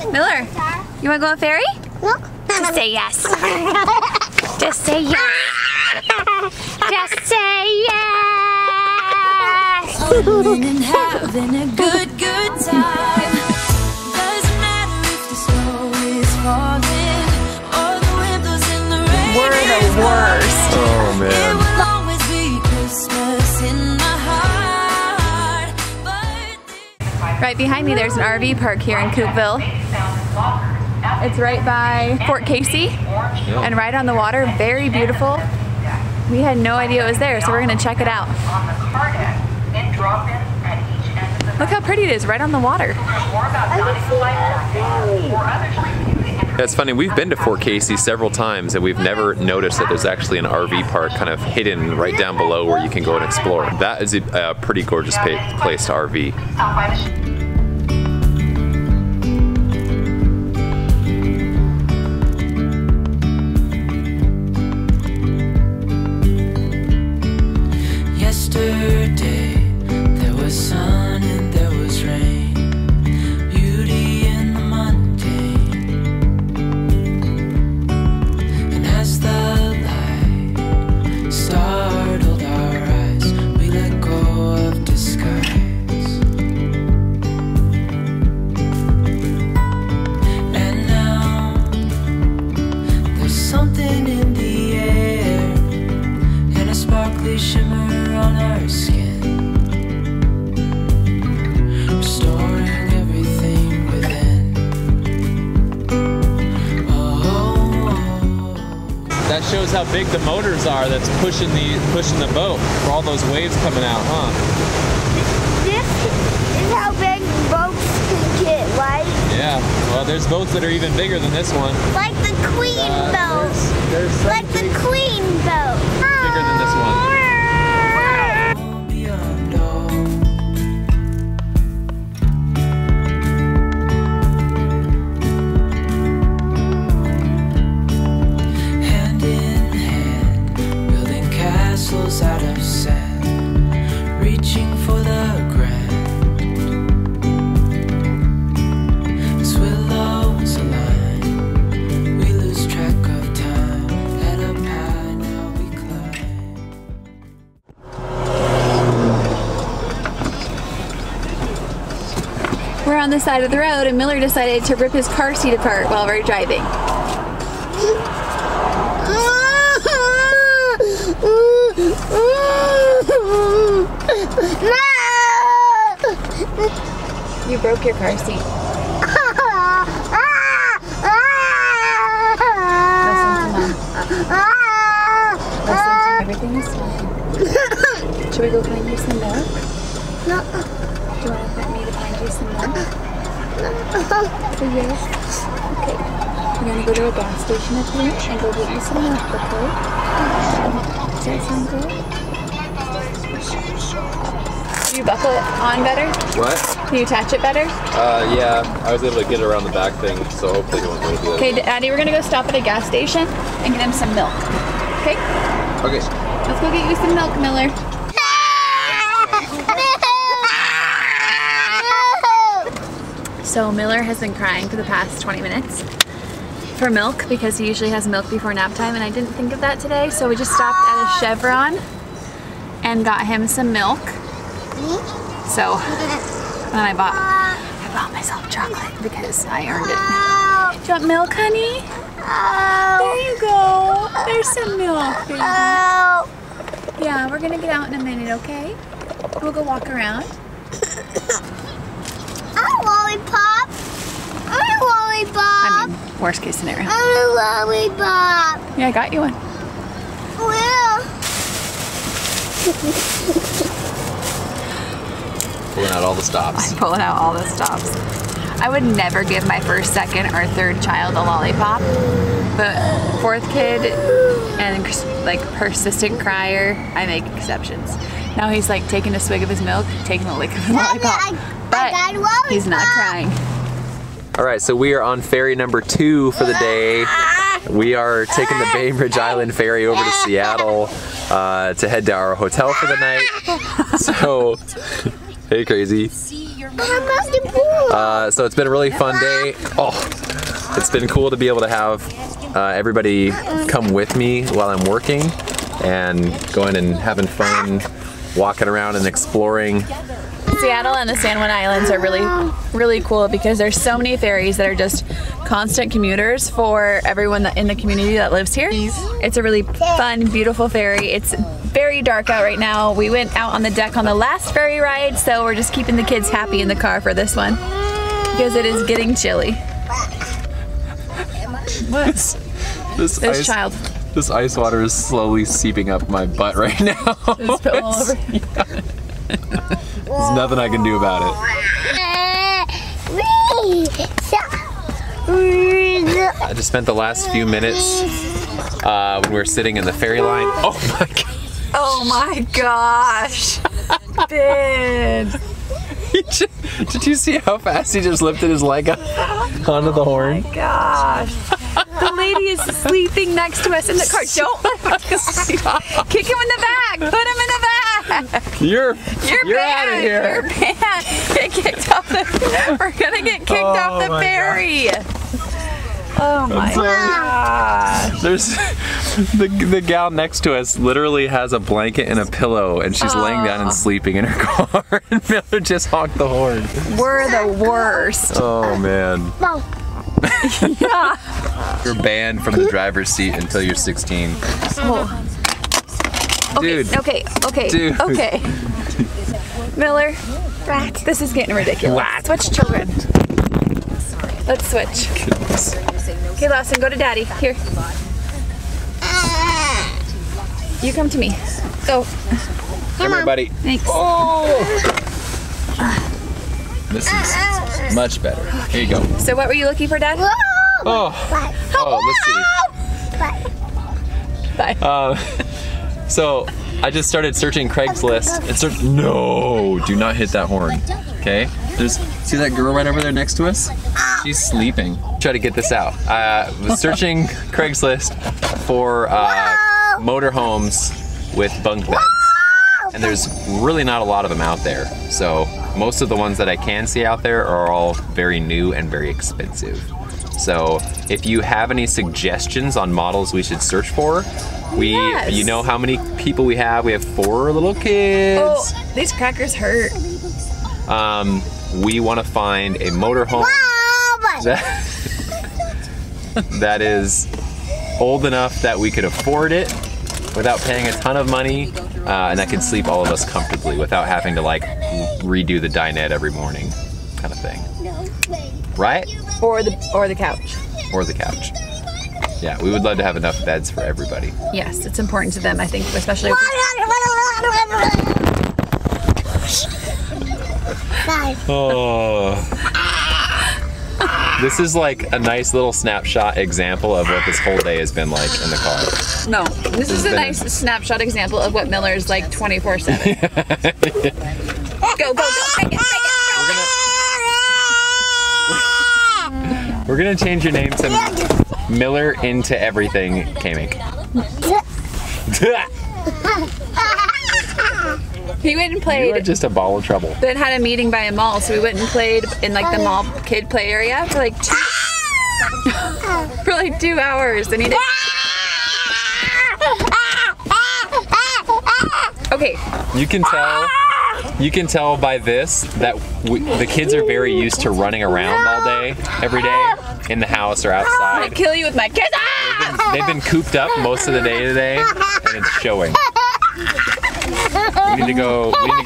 Miller, you want to go on a ferry? No. Just say yes. Just say yes. Just say yes. Swimming and having a good time. Doesn't matter if the snow is falling or the wind blows in the rain. We're the worst. Oh man. It will always be Christmas in my heart. Right behind me there's an RV park here in Coopville. It's right by Fort Casey and right on the water, very beautiful. We had no idea it was there, so we're gonna check it out. Look how pretty it is, right on the water. It's funny, we've been to Fort Casey several times and we've never noticed that there's actually an RV park kind of hidden right down below where you can go and explore. That is a pretty gorgeous place to RV. Yesterday, there was sun and there was rain, beauty in the mundane. And as the light startled our eyes, we let go of disguise. And now, there's something in the air and a sparkly shimmer on our skin, restoring everything within. That shows how big the motors are that's pushing the boat for all those waves coming out, huh? This is how big boats can get, right? Yeah, well there's boats that are even bigger than this one. Like the queen boat. There's some Like the queen boat. bigger than this one. Out of sand, reaching for the grand. As willows align, we lose track of time. Head up high, now we climb. We're on the side of the road and Miller decided to rip his car seat apart while we're driving. You broke your car seat. Listen to everything is fine. Should we go find you some milk? No. Do you want me to find you some milk? Yes. Okay. We're gonna go to a gas station up here and go get you some milk, okay? Does that sound good? Can you buckle it on better? What? Can you attach it better? Yeah, I was able to get it around the back thing, so hopefully it won't go to the... Okay, Daddy, we're gonna go stop at a gas station and get him some milk. Okay? Okay. Let's go get you some milk, Miller. So Miller has been crying for the past 20 minutes for milk because he usually has milk before nap time, and I didn't think of that today, so we just stopped at a Chevron and got him some milk. So, and I bought myself chocolate because I earned it. Do you want milk, honey? There you go. There's some milk, baby. Yeah, we're gonna get out in a minute, okay? We'll go walk around. I want a lollipop. I want a lollipop. I mean, worst case scenario. I want a lollipop. Yeah, I got you one. Well. Pulling out all the stops. I'm pulling out all the stops. I would never give my first, second, or third child a lollipop, but fourth kid and like persistent crier, I make exceptions. Now he's like taking a swig of his milk, taking a lick of his lollipop, but he's not crying. All right, so we are on ferry number 2 for the day. We are taking the Bainbridge Island ferry over to Seattle to head to our hotel for the night. So Hey, crazy. So it's been a really fun day. Oh, it's been cool to be able to have everybody come with me while I'm working and going and having fun, walking around and exploring. Seattle and the San Juan Islands are really cool because there's so many ferries that are just constant commuters for everyone in the community that lives here. It's a really fun, beautiful ferry. It's very dark out right now. We went out on the deck on the last ferry ride, so we're just keeping the kids happy in the car for this one because it is getting chilly. What? This ice water is slowly seeping up my butt right now. Just spill all over. There's nothing I can do about it. I just spent the last few minutes when we were sitting in the ferry line. Oh my god. Oh my gosh. Ben. Did you see how fast he just lifted his leg up onto the horn? Oh my gosh. The lady is sleeping next to us in the car. Don't let him go sleep. Kick him in the back. Put him in the back. You're banned. out of here. You're banned. Get kicked off we're gonna get kicked off the ferry. Oh my gosh. There's the gal next to us literally has a blanket and a pillow and she's laying down and sleeping in her car and Miller just honked the horn. We're the worst. Oh man. Yeah. You're banned from the driver's seat until you're 16. Oh. Okay, Dude. Okay. Dude. Okay. Miller, this is getting ridiculous. Switch children. Let's switch. Goodness. Okay, Lawson, go to Daddy. Here. You come to me. Go. Come here, buddy. Thanks. Oh. This is much better. Here you go. So what were you looking for, Dad? Oh, let's see. Bye. So I just started searching Craigslist and no, do not hit that horn. Okay? See that girl right over there next to us? She's sleeping. Try to get this out. I was searching Craigslist for motorhomes with bunk beds. And there's really not a lot of them out there. So most of the ones that I can see out there are all very new and very expensive. So if you have any suggestions on models we should search for, you know how many people we have? We have 4 little kids. Oh, these crackers hurt. We want to find a motorhome that is old enough that we could afford it without paying a ton of money, and that can sleep all of us comfortably without having to like redo the dinette every morning, kind of thing. Right? Or the couch. Or the couch. Yeah, we would love to have enough beds for everybody. Yes, it's important to them, I think, especially. Oh. This is like a nice little snapshot example of what this whole day has been like in the car. No, this is a nice snapshot example of what Miller's like 24/7. Go. Take it. We're gonna change your name to Miller into everything, K-Mink. He went and played. You are just a ball of trouble. Then had a meeting by a mall, so we went and played in like the mall kid play area for like 2 hours. And he did. Okay. You can tell by this that the kids are very used to running around all day, every day, in the house or outside. I'm gonna kill you with my kids. They've been cooped up most of the day today, and it's showing. We need to go swimming.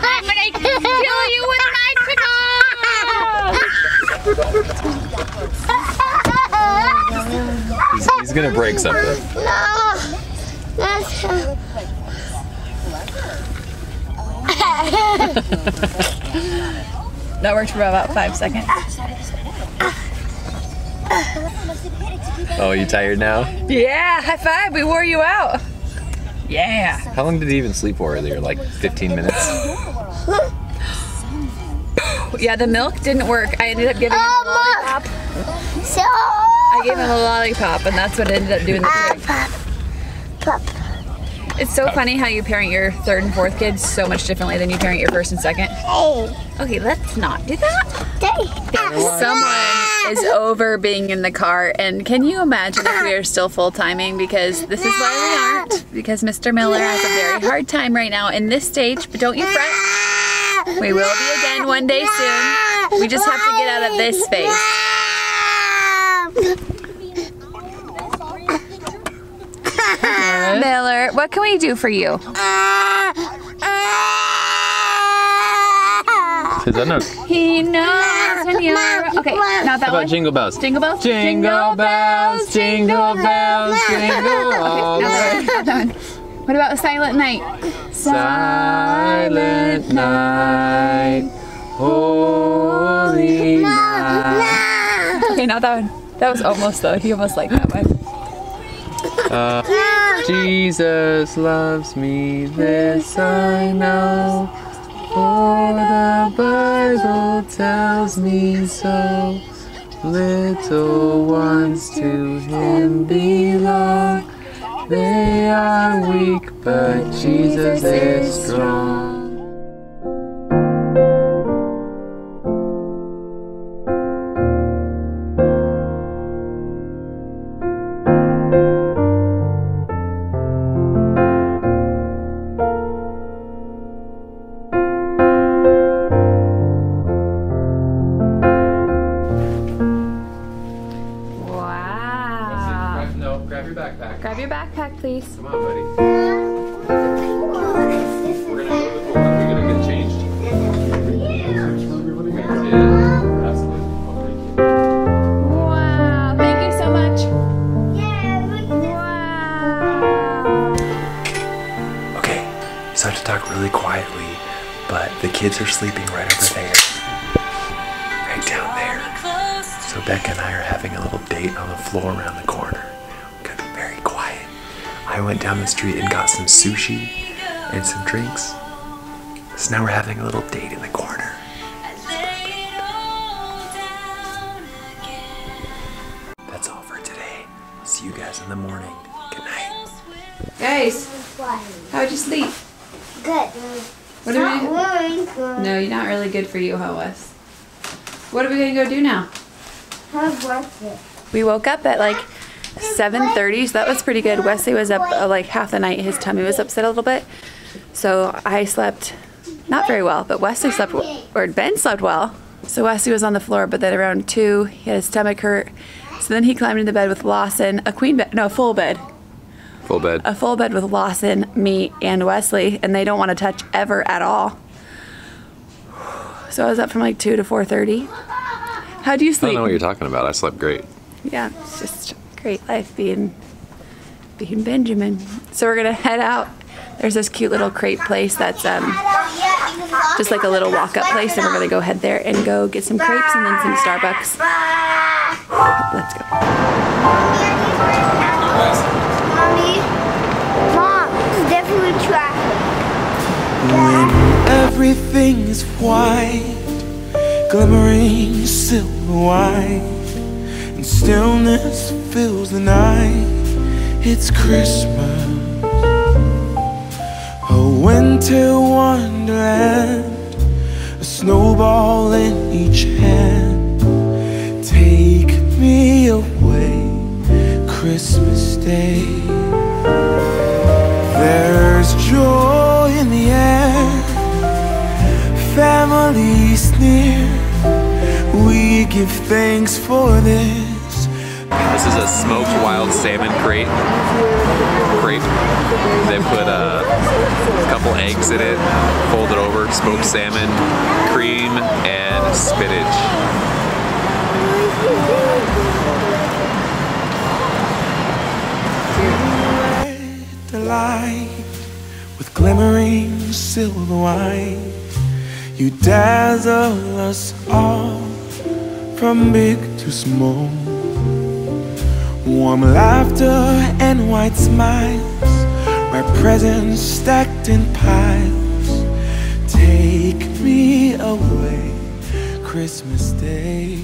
I'm gonna kill you with my pickles. He's gonna break something. That worked for about 5 seconds. Oh, you tired now? Yeah, high five, we wore you out. Yeah. How long did he even sleep for earlier? Like 15 minutes? Yeah, the milk didn't work. I ended up giving him a lollipop. I gave him a lollipop, and that's what ended up doing the trick. pup. It's so funny how you parent your third and fourth kids so much differently than you parent your first and second. Hey. Okay, let's not do that. Hey. Someone is over being in the car, and can you imagine if we are still full-timing? Because this is why we aren't. Because Mr. Miller has a very hard time right now in this stage, but don't you fret. We will be again one day soon. We just have to get out of this phase. Miller, what can we do for you? He knows when you're... Okay, not that How about one. Jingle Bells? Jingle bells? Jingle bells, jingle bells, jingle all the way. Not that one. What about Silent Night? Silent night, holy night. Okay, not that one. That was almost though. He almost liked that one. Jesus loves me, this I know, for the Bible tells me so. Little ones to him belong. They are weak, but Jesus is strong. Grab your backpack. Grab your backpack, please. Come on, buddy. We're gonna go to the pool. Are we gonna get changed? Yeah, absolutely. Wow, thank you so much. Wow. Okay, you start to talk really quietly, but the kids are sleeping right over there. Right down there. So Becca and I are having a little date on the floor around the corner. I went down the street and got some sushi and some drinks. So now we're having a little date in the corner. That's all for today. See you guys in the morning. Good night. Guys, how'd you sleep? Good. What are we Really good. No, you're not really good for you, huh, Wes? What are we gonna go do now? How was it? We woke up at like 7:30, so that was pretty good. Wesley was up like half the night. His tummy was upset a little bit. So I slept not very well, but Wesley slept, or Ben slept well. So Wesley was on the floor, but then around 2, he had his stomach hurt. So then he climbed into bed with Lawson, a queen bed, no, a full bed. Full bed. A full bed with Lawson, me, and Wesley, and they don't want to touch ever at all. So I was up from like 2 to 4:30. How do you I sleep? don't know what you're talking about. I slept great. Yeah, it's just great life being Benjamin. So we're gonna head out. There's this cute little crepe place that's just like a little walk-up place, and we're gonna go head there and go get some crepes and then some Starbucks. Let's go. Mommy? Mom, it's definitely traffic. When everything is white, glimmering silver white, and stillness fills the night, it's Christmas, a winter wonderland, a snowball in each hand. Take me away, Christmas Day. There's joy in the air, family's near, we give thanks for this. This is a smoked wild salmon crepe. They put a couple eggs in it, folded over, smoked salmon, cream, and spinach. The light with glimmering silver white, you dazzle us all from big to small. Warm laughter and white smiles, red presents stacked in piles. Take me away, Christmas Day.